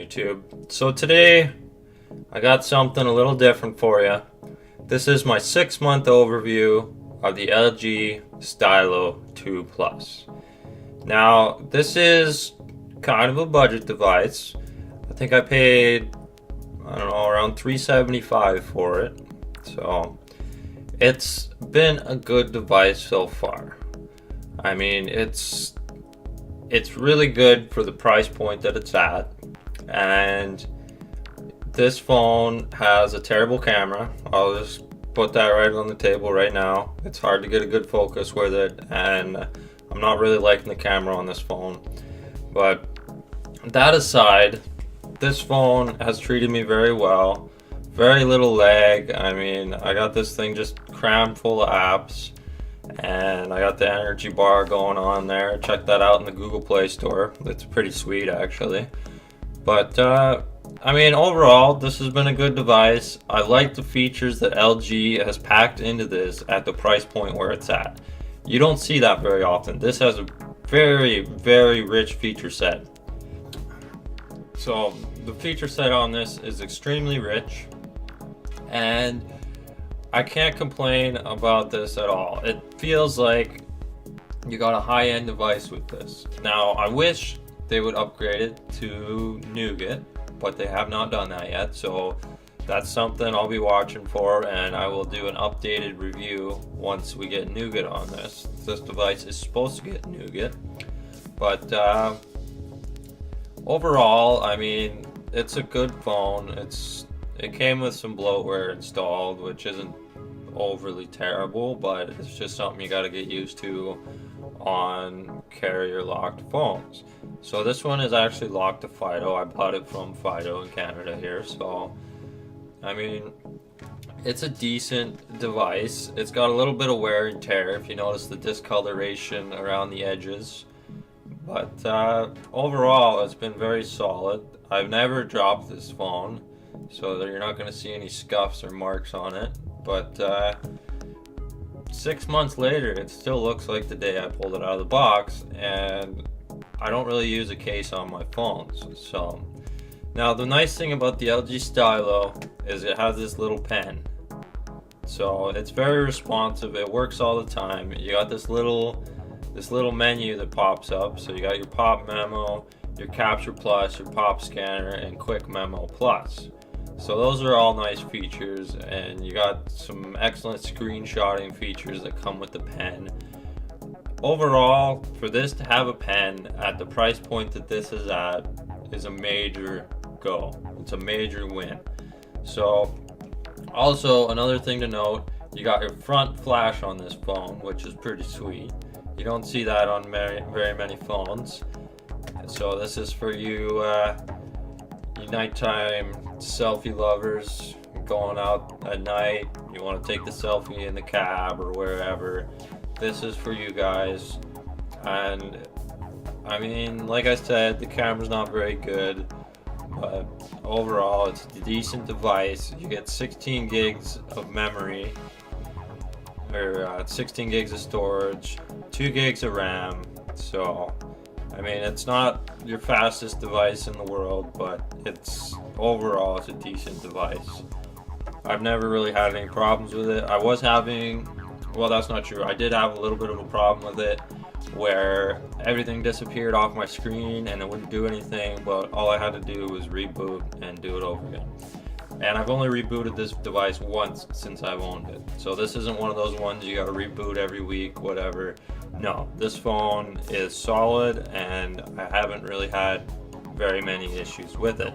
YouTube. So today I got something a little different for you. This is my 6-month overview of the LG Stylo 2 Plus. Now this is kind of a budget device. I think I paid, I don't know, around $375 for it. So it's been a good device so far. I mean, it's really good for the price point that it's at, and this phone has a terrible camera. I'll just put that right on the table right now. It's hard to get a good focus with it, and I'm not really liking the camera on this phone. But that aside, this phone has treated me very well. Very little lag. I mean, I got this thing just crammed full of apps, and I got the energy bar going on there. Check that out in the Google Play Store. It's pretty sweet, actually. But I mean, overall, this has been a good device. I like the features that LG has packed into this at the price point where it's at. You don't see that very often. This has a very, very rich feature set. So the feature set on this is extremely rich, and I can't complain about this at all. It feels like you got a high-end device with this. Now, I wish they would upgrade it to Nougat, but they have not done that yet, so that's something I'll be watching for, and I will do an updated review once we get Nougat on this. This device is supposed to get Nougat, but overall, I mean, it's a good phone. It came with some bloatware installed, which isn't overly terrible, but it's just something you got to get used to on carrier locked phones. So this one is actually locked to Fido. I bought it from Fido in Canada here. So I mean, it's a decent device. It's got a little bit of wear and tear, if you notice the discoloration around the edges, but overall it's been very solid. I've never dropped this phone, so that you're not going to see any scuffs or marks on it. But 6 months later, it still looks like the day I pulled it out of the box, and I don't really use a case on my phones. So now the nice thing about the LG Stylo is it has this little pen. So it's very responsive. It works all the time. You got this little menu that pops up. So you got your Pop Memo, your Capture Plus, your Pop Scanner, and Quick Memo Plus. So those are all nice features, and you got some excellent screenshotting features that come with the pen. Overall, for this to have a pen at the price point that this is at is a major go. It's a major win. So also another thing to note, you got your front flash on this phone, which is pretty sweet. You don't see that on very many phones. So this is for you nighttime selfie lovers going out at night. You want to take the selfie in the cab or wherever. This is for you guys. And I mean, like I said, the camera's not very good, but overall it's a decent device. You get 16 gigs of memory, or 16 gigs of storage, 2 gigs of RAM. So I mean, it's not your fastest device in the world, but overall it's a decent device. I've never really had any problems with it. Well, that's not true. I did have a little bit of a problem with it where everything disappeared off my screen and it wouldn't do anything, but all I had to do was reboot and do it over again. And I've only rebooted this device once since I've owned it. So this isn't one of those ones you gotta reboot every week, whatever. No, this phone is solid, and I haven't really had very many issues with it.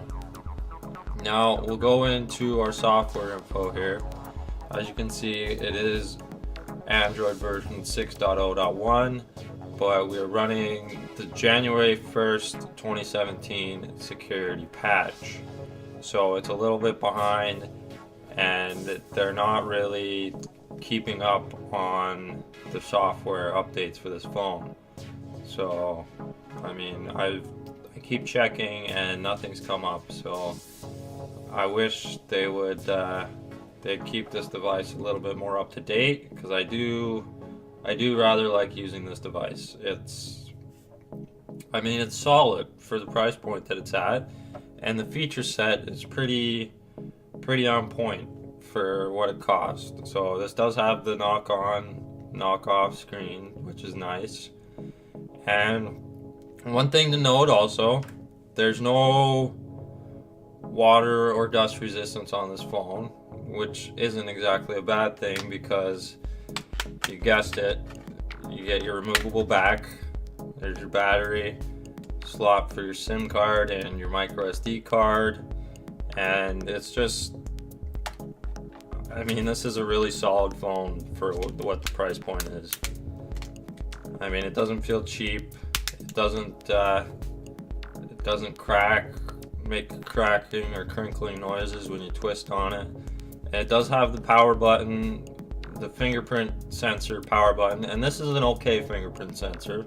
Now we'll go into our software info here. As you can see, it is Android version 6.0.1, but we're running the January 1st, 2017 security patch. So it's a little bit behind, and they're not really keeping up on the software updates for this phone. So I mean, I keep checking and nothing's come up, so I wish they would they'd keep this device a little bit more up to date, because I do rather like using this device. I mean, it's solid for the price point that it's at, and the feature set is pretty on point for what it cost. So this does have the knock-off screen, which is nice. And one thing to note also, there's no water or dust resistance on this phone, which isn't exactly a bad thing because you guessed it, you get your removable back, there's your battery slot for your SIM card and your micro SD card, and it's just, I mean, this is a really solid phone for what the price point is. I mean, it doesn't feel cheap, it doesn't make cracking or crinkling noises when you twist on it. And it does have the power button, the fingerprint sensor power button, and this is an okay fingerprint sensor.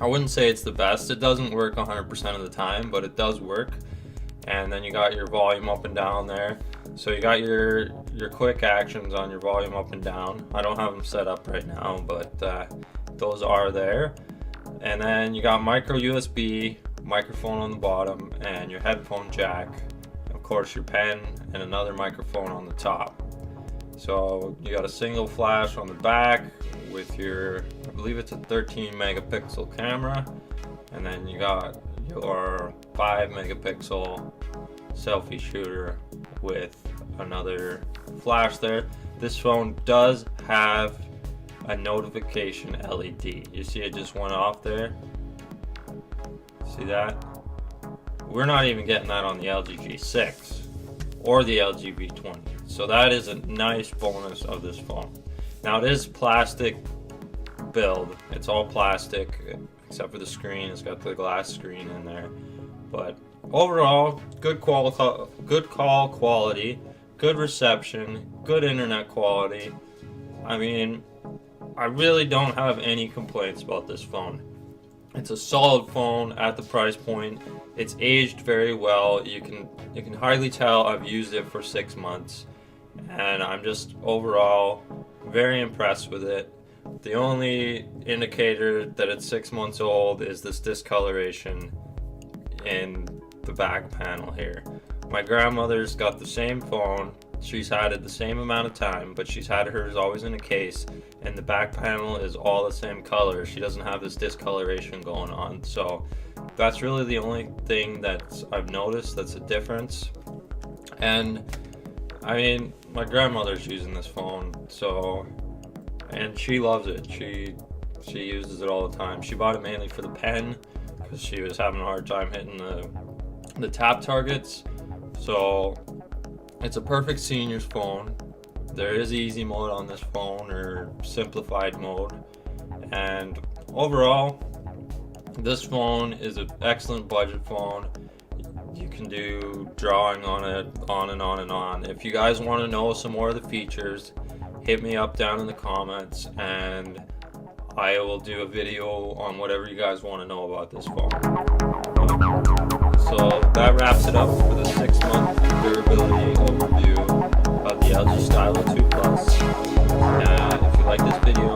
I wouldn't say it's the best. It doesn't work 100% of the time, but it does work. And then you got your volume up and down there. So you got your quick actions on your volume up and down. I don't have them set up right now, but those are there. And then you got micro USB, microphone on the bottom, and your headphone jack, of course your pen, and another microphone on the top. So you got a single flash on the back with your, I believe it's a 13 megapixel camera, and then you got your 5 megapixel selfie shooter with another flash there. This phone does have a notification LED. You see it just went off there? See that? We're not even getting that on the LG G6 or the LG V20. So that is a nice bonus of this phone. Now it is plastic build. It's all plastic except for the screen. It's got the glass screen in there. But overall, good call quality, good reception, good internet quality. I mean, I really don't have any complaints about this phone. It's a solid phone at the price point. It's aged very well. You can hardly tell I've used it for 6 months, and I'm just overall very impressed with it. The only indicator that it's 6 months old is this discoloration in the back panel here. My grandmother's got the same phone. She's had it the same amount of time, but she's had hers always in a case, and the back panel is all the same color. She doesn't have this discoloration going on. So that's really the only thing that I've noticed that's a difference. And I mean, my grandmother's using this phone, so, and she loves it. She uses it all the time. She bought it mainly for the pen because she was having a hard time hitting the tap targets. So it's a perfect senior's phone. There is easy mode on this phone, or simplified mode. And overall, this phone is an excellent budget phone. You can do drawing on it, on and on and on. If you guys want to know some more of the features, hit me up down in the comments, and I will do a video on whatever you guys want to know about this phone. So that wraps it up for the 6-month durability overview of the LG Stylo 2 Plus. If you like this video,